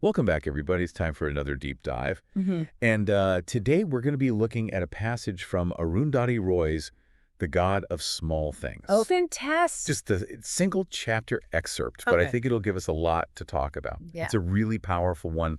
Welcome back, everybody. It's time for another deep dive. Hmm. And today we're going to be looking at a passage from Arundhati Roy's The God of Small Things. Oh, fantastic. Just a single chapter excerpt, but I Okay. think it'll give us a lot to talk about. Yeah. It's a really powerful one.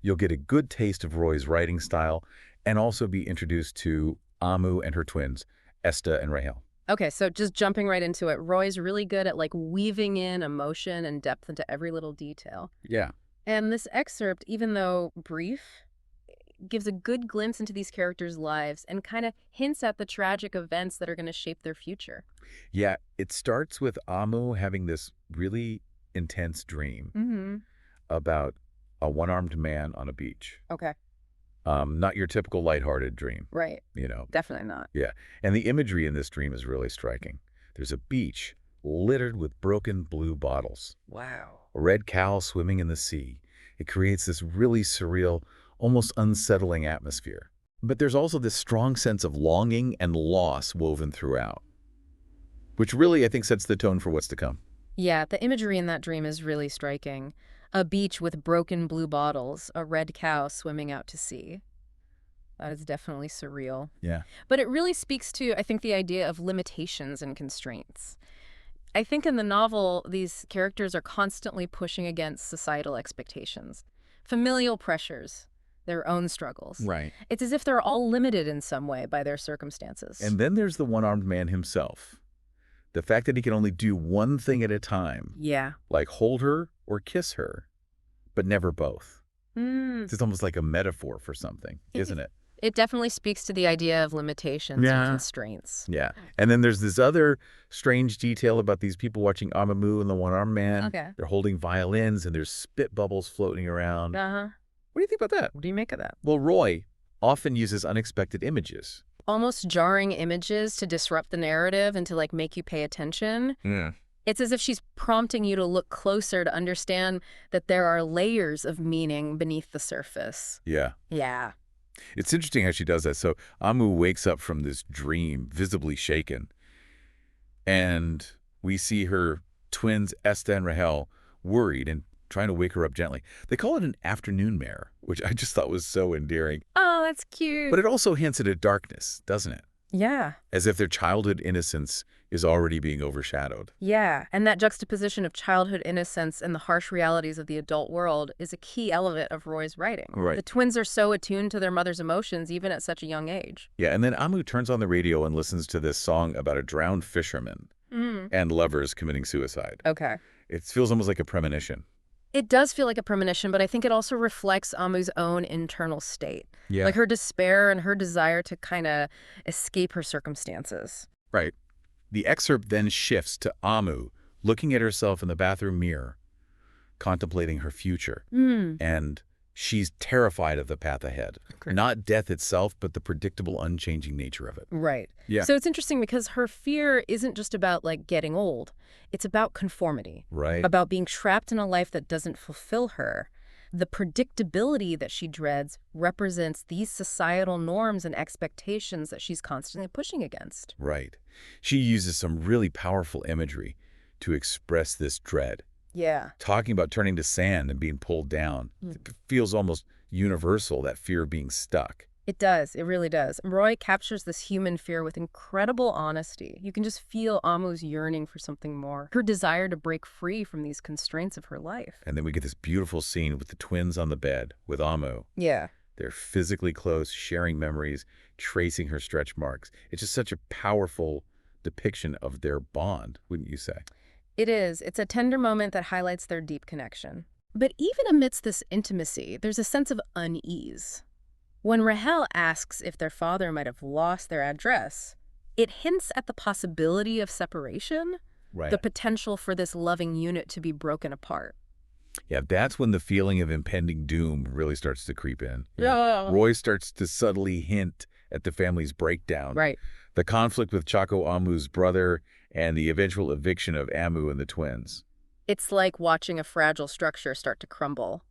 You'll get a good taste of Roy's writing style and also be introduced to Ammu and her twins, Esta and Rahel. Okay, so just jumping right into it, Roy's really good at like weaving in emotion and depth into every little detail. Yeah. And this excerpt, even though brief, gives a good glimpse into these characters' lives and kind of hints at the tragic events that are going to shape their future. Yeah, it starts with Ammu having this really intense dream Mm-hmm. about a one-armed man on a beach. Okay. Not your typical lighthearted dream, Right. you know. Definitely not. Yeah. And the imagery in this dream is really striking. There's a beach littered with broken blue bottles, Wow. a red cow swimming in the sea. It creates this really surreal, almost unsettling atmosphere. But there's also this strong sense of longing and loss woven throughout, which really, I think, sets the tone for what's to come. Yeah, the imagery in that dream is really striking. A beach with broken blue bottles, a red cow swimming out to sea. That is definitely surreal. Yeah. But it really speaks to, I think, the idea of limitations and constraints. I think in the novel, these characters are constantly pushing against societal expectations, familial pressures, their own struggles. Right. It's as if they're all limited in some way by their circumstances. And then there's the one-armed man himself. The fact that he can only do one thing at a time, Yeah. like hold her or kiss her, but never both. Mm. It's almost like a metaphor for something, isn't it? It definitely speaks to the idea of limitations Yeah. and constraints. Yeah. And then there's this other strange detail about these people watching Ammu and the one-armed man. Okay. They're holding violins and there's spit bubbles floating around. Uh-huh. What do you think about that? What do you make of that? Well, Roy often uses unexpected images. Almost jarring images to disrupt the narrative and to like make you pay attention. Yeah. It's as if she's prompting you to look closer to understand that there are layers of meaning beneath the surface. Yeah. Yeah. It's interesting how she does that. So Ammu wakes up from this dream, visibly shaken, and we see her twins, Esta and Rahel, worried and trying to wake her up gently. They call it an afternoon mare, which I just thought was so endearing. Oh, that's cute. But it also hints at a darkness, doesn't it? Yeah. As if their childhood innocence is already being overshadowed. Yeah. And that juxtaposition of childhood innocence and the harsh realities of the adult world is a key element of Roy's writing. Right. The twins are so attuned to their mother's emotions even at such a young age. Yeah, and then Ammu turns on the radio and listens to this song about a drowned fisherman and lovers committing suicide. Okay. It feels almost like a premonition. It does feel like a premonition, but I think it also reflects Amu's own internal state. Yeah. Like her despair and her desire to kind of escape her circumstances. Right. The excerpt then shifts to Ammu looking at herself in the bathroom mirror, contemplating her future. And she's terrified of the path ahead. Okay. Not death itself, but the predictable, unchanging nature of it. Right. Yeah. So it's interesting because her fear isn't just about like getting old. It's about conformity. Right. About being trapped in a life that doesn't fulfill her. The predictability that she dreads represents these societal norms and expectations that she's constantly pushing against. Right. She uses some really powerful imagery to express this dread. Yeah. Talking about turning to sand and being pulled down. It feels almost universal, that fear of being stuck. It does. It really does. Roy captures this human fear with incredible honesty. You can just feel Amu's yearning for something more, her desire to break free from these constraints of her life. And then we get this beautiful scene with the twins on the bed with Ammu. Yeah. They're physically close, sharing memories, tracing her stretch marks. It's just such a powerful depiction of their bond, wouldn't you say? It is. It's a tender moment that highlights their deep connection. But even amidst this intimacy, there's a sense of unease. When Rahel asks if their father might have lost their address, it hints at the possibility of separation, Right. the potential for this loving unit to be broken apart. Yeah, that's when the feeling of impending doom really starts to creep in. Yeah. Roy starts to subtly hint at the family's breakdown. Right. The conflict with Chaco Ammu's brother and the eventual eviction of Ammu and the twins. It's like watching a fragile structure start to crumble.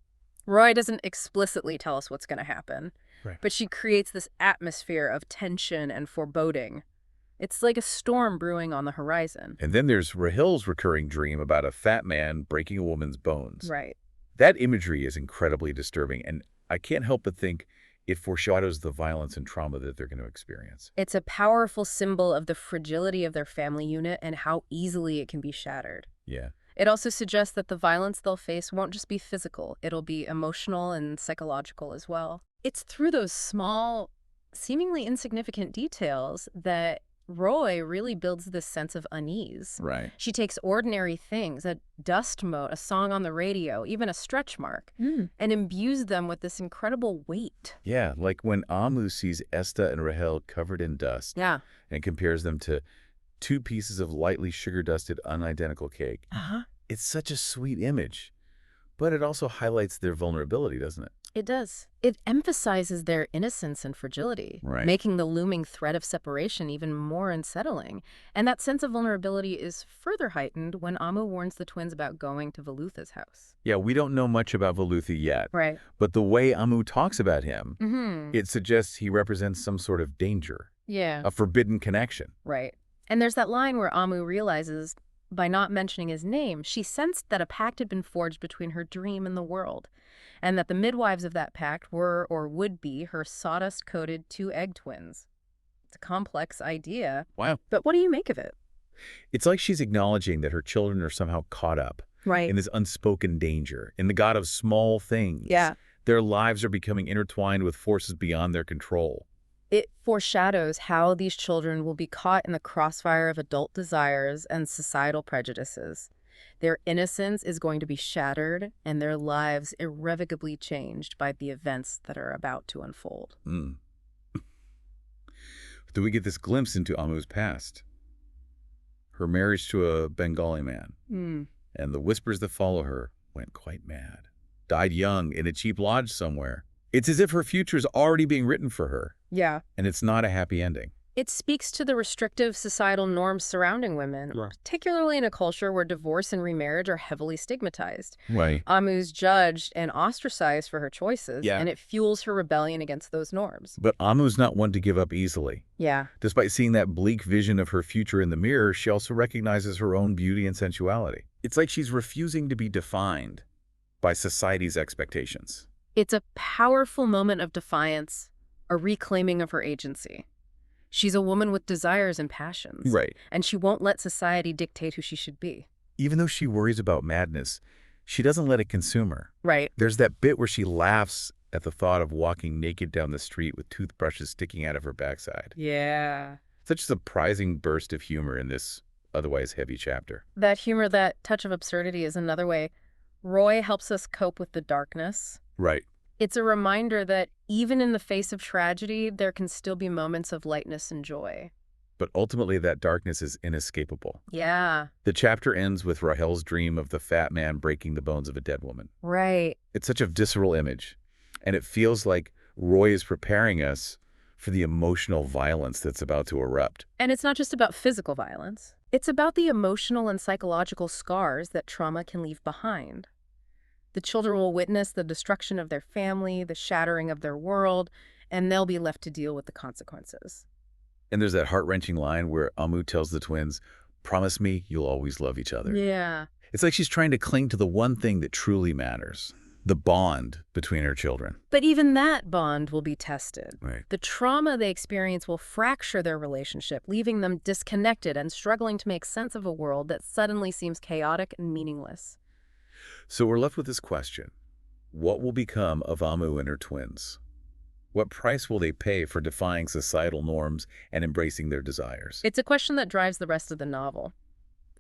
Roy doesn't explicitly tell us what's going to happen, Right. but she creates this atmosphere of tension and foreboding. It's like a storm brewing on the horizon. And then there's Rahel's recurring dream about a fat man breaking a woman's bones. Right. That imagery is incredibly disturbing, and I can't help but think it foreshadows the violence and trauma that they're going to experience. It's a powerful symbol of the fragility of their family unit and how easily it can be shattered. Yeah. It also suggests that the violence they'll face won't just be physical, it'll be emotional and psychological as well. It's through those small, seemingly insignificant details that Roy really builds this sense of unease. Right. She takes ordinary things, a dust mote, a song on the radio, even a stretch mark, and imbues them with this incredible weight. Yeah, like when Ammu sees Esta and Rahel covered in dust Yeah. and compares them to two pieces of lightly sugar-dusted, unidentical cake. It's such a sweet image, but it also highlights their vulnerability, doesn't it? It does. It emphasizes their innocence and fragility, Right. making the looming threat of separation even more unsettling. And that sense of vulnerability is further heightened when Ammu warns the twins about going to Velutha's house. Yeah, we don't know much about Velutha yet, Right. but the way Ammu talks about him, it suggests he represents some sort of danger, Yeah. a forbidden connection. Right. And there's that line where Ammu realizes, by not mentioning his name, she sensed that a pact had been forged between her dream and the world, and that the midwives of that pact were or would be her sawdust-coated two egg twins. It's a complex idea. Wow. But what do you make of it? It's like she's acknowledging that her children are somehow caught up Right. in this unspoken danger, in the God of small things. Yeah. Their lives are becoming intertwined with forces beyond their control. It foreshadows how these children will be caught in the crossfire of adult desires and societal prejudices. Their innocence is going to be shattered and their lives irrevocably changed by the events that are about to unfold. Do we get this glimpse into Ammu's past? Her marriage to a Bengali man, and the whispers that follow her, went quite mad. Died young in a cheap lodge somewhere. It's as if her future is already being written for her. Yeah. And it's not a happy ending. It speaks to the restrictive societal norms surrounding women, particularly in a culture where divorce and remarriage are heavily stigmatized. Right. Ammu's judged and ostracized for her choices, and it fuels her rebellion against those norms. But Ammu's not one to give up easily. Yeah. Despite seeing that bleak vision of her future in the mirror, she also recognizes her own beauty and sensuality. It's like she's refusing to be defined by society's expectations. It's a powerful moment of defiance, a reclaiming of her agency. She's a woman with desires and passions. Right. And she won't let society dictate who she should be. Even though she worries about madness, she doesn't let it consume her. Right. There's that bit where she laughs at the thought of walking naked down the street with toothbrushes sticking out of her backside. Yeah. Such a surprising burst of humor in this otherwise heavy chapter. That humor, that touch of absurdity is another way Roy helps us cope with the darkness. Right. It's a reminder that even in the face of tragedy, there can still be moments of lightness and joy. But ultimately, that darkness is inescapable. Yeah. The chapter ends with Rahel's dream of the fat man breaking the bones of a dead woman. Right. It's such a visceral image, and it feels like Roy is preparing us for the emotional violence that's about to erupt. And it's not just about physical violence. It's about the emotional and psychological scars that trauma can leave behind. The children will witness the destruction of their family, the shattering of their world, and they'll be left to deal with the consequences. And there's that heart-wrenching line where Ammu tells the twins, "Promise me you'll always love each other." Yeah. It's like she's trying to cling to the one thing that truly matters, the bond between her children. But even that bond will be tested. Right. The trauma they experience will fracture their relationship, leaving them disconnected and struggling to make sense of a world that suddenly seems chaotic and meaningless. So we're left with this question. What will become of Ammu and her twins? What price will they pay for defying societal norms and embracing their desires? It's a question that drives the rest of the novel.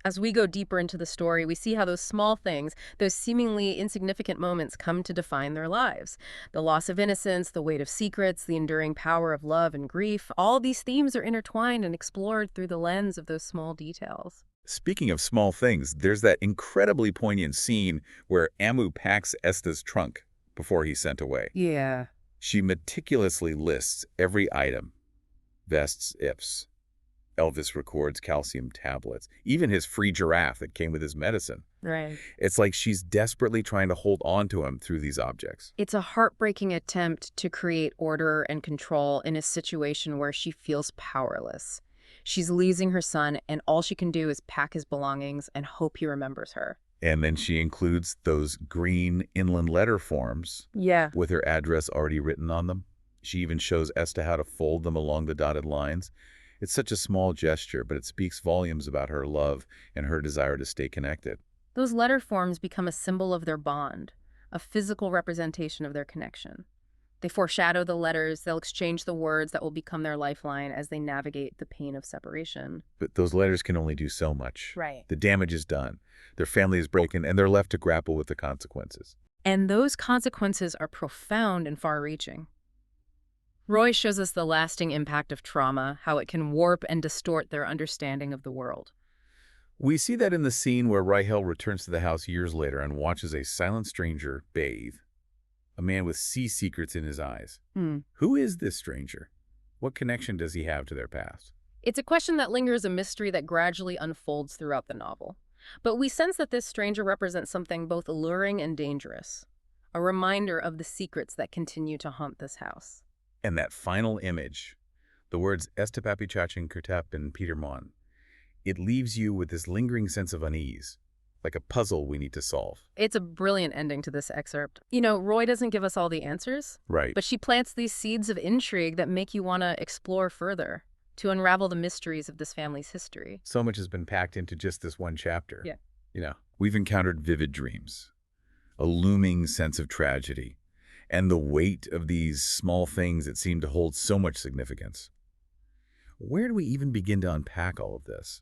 As we go deeper into the story, we see how those small things, those seemingly insignificant moments, come to define their lives. The loss of innocence, the weight of secrets, the enduring power of love and grief, all these themes are intertwined and explored through the lens of those small details. Speaking of small things, there's that incredibly poignant scene where Ammu packs Esta's trunk before he's sent away. Yeah. She meticulously lists every item. Vests, ifs. Elvis records calcium tablets. Even his free giraffe that came with his medicine. Right. It's like she's desperately trying to hold on to him through these objects. It's a heartbreaking attempt to create order and control in a situation where she feels powerless. She's losing her son, and all she can do is pack his belongings and hope he remembers her. And then she includes those green inland letter forms Yeah. with her address already written on them. She even shows Esther how to fold them along the dotted lines. It's such a small gesture, but it speaks volumes about her love and her desire to stay connected. Those letter forms become a symbol of their bond, a physical representation of their connection. They foreshadow the letters, they'll exchange the words that will become their lifeline as they navigate the pain of separation. But those letters can only do so much. Right. The damage is done. Their family is broken, and they're left to grapple with the consequences. And those consequences are profound and far-reaching. Roy shows us the lasting impact of trauma, how it can warp and distort their understanding of the world. We see that in the scene where Rahel returns to the house years later and watches a silent stranger bathe, a man with sea secrets in his eyes. Who is this stranger? What connection does he have to their past? It's a question that lingers, a mystery that gradually unfolds throughout the novel. But we sense that this stranger represents something both alluring and dangerous, a reminder of the secrets that continue to haunt this house. And that final image, the words Estepapi Chachin Kurtap and Peter Mon, it leaves you with this lingering sense of unease, like a puzzle we need to solve. It's a brilliant ending to this excerpt. You know, Roy doesn't give us all the answers, Right. but she plants these seeds of intrigue that make you want to explore further, to unravel the mysteries of this family's history. So much has been packed into just this one chapter. Yeah. We've encountered vivid dreams, a looming sense of tragedy, and the weight of these small things that seem to hold so much significance. Where do we even begin to unpack all of this?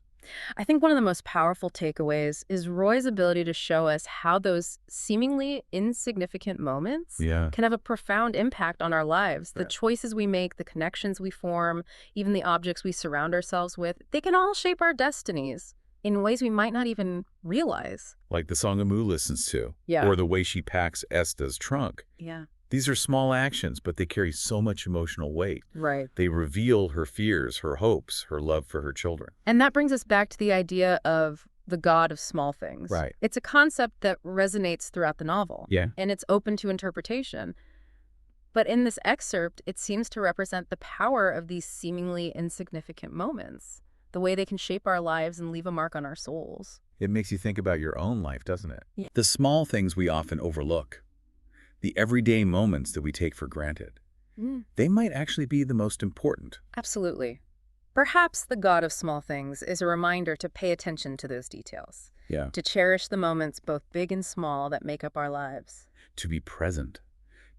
I think one of the most powerful takeaways is Roy's ability to show us how those seemingly insignificant moments can have a profound impact on our lives. The choices we make, the connections we form, even the objects we surround ourselves with, they can all shape our destinies in ways we might not even realize. Like the song Ammu listens to, Yeah. or the way she packs Esta's trunk. Yeah. These are small actions, but they carry so much emotional weight. Right. They reveal her fears, her hopes, her love for her children. And that brings us back to the idea of the God of small things. Right. It's a concept that resonates throughout the novel. Yeah. And it's open to interpretation. But in this excerpt, it seems to represent the power of these seemingly insignificant moments, the way they can shape our lives and leave a mark on our souls. It makes you think about your own life, doesn't it? Yeah. The small things we often overlook, the everyday moments that we take for granted, they might actually be the most important. Absolutely. Perhaps the God of small things is a reminder to pay attention to those details, Yeah. to cherish the moments both big and small that make up our lives. To be present,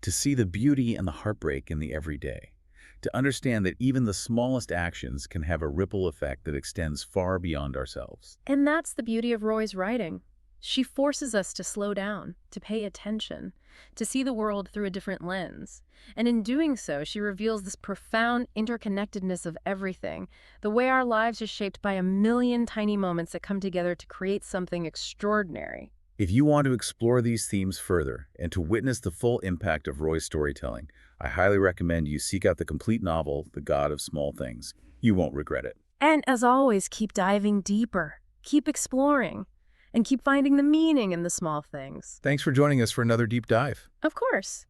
to see the beauty and the heartbreak in the everyday, to understand that even the smallest actions can have a ripple effect that extends far beyond ourselves. And that's the beauty of Roy's writing. She forces us to slow down, to pay attention, to see the world through a different lens. And in doing so, she reveals this profound interconnectedness of everything, the way our lives are shaped by a million tiny moments that come together to create something extraordinary. If you want to explore these themes further and to witness the full impact of Roy's storytelling, I highly recommend you seek out the complete novel, The God of Small Things. You won't regret it. And as always, keep diving deeper, keep exploring, and keep finding the meaning in the small things. Thanks for joining us for another deep dive. Of course.